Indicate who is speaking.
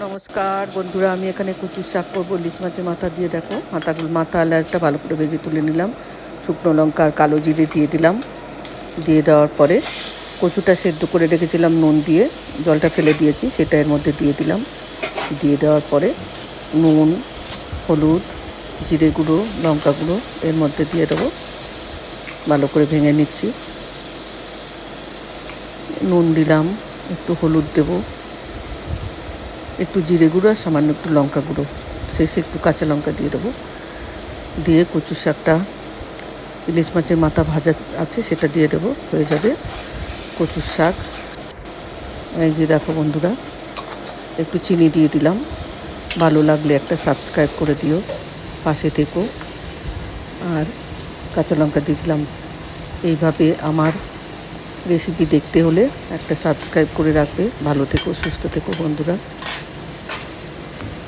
Speaker 1: নমস্কার বন্ধুরা, আমি এখানে কচুর শাক করবো ইলিশ মাছের মাথা দিয়ে। দেখো, মাথা লেজটা ভালো করে ভেজে তুলে নিলাম। শুকনো লঙ্কা আর কালো জিরে দিয়ে দিলাম। দিয়ে দেওয়ার পরে কচুটা সেদ্ধ করে রেখেছিলাম নুন দিয়ে, জলটা ফেলে দিয়েছি, সেটা এর মধ্যে দিয়ে দিলাম। দিয়ে দেওয়ার পরে নুন, হলুদ, জিরে গুঁড়ো, লঙ্কা গুঁড়ো এর মধ্যে দিয়ে দেবো। ভালো করে ভেঙে নিচ্ছি। নুন দিলাম, একটু হলুদ দেবো, একটু জিরে গুঁড়ো আর সামান্য একটু লঙ্কা গুঁড়ো, শেষে একটু কাঁচা লঙ্কা দিয়ে দেবো। দিয়ে কচু শাকটা, ইলিশ মাছের মাথা ভাজা আছে সেটা দিয়ে দেবো। হয়ে যাবে কচুর শাক। এই যে দেখো বন্ধুরা, একটু চিনি দিয়ে দিলাম। ভালো লাগলে একটা সাবস্ক্রাইব করে দিও, পাশে থেকো। আর কাঁচা লঙ্কা দিয়ে দিলাম। এইভাবে আমার রেসিপি দেখতে হলে একটা সাবস্ক্রাইব করে রাখবে। ভালো থেকো, সুস্থ থেকো বন্ধুরা।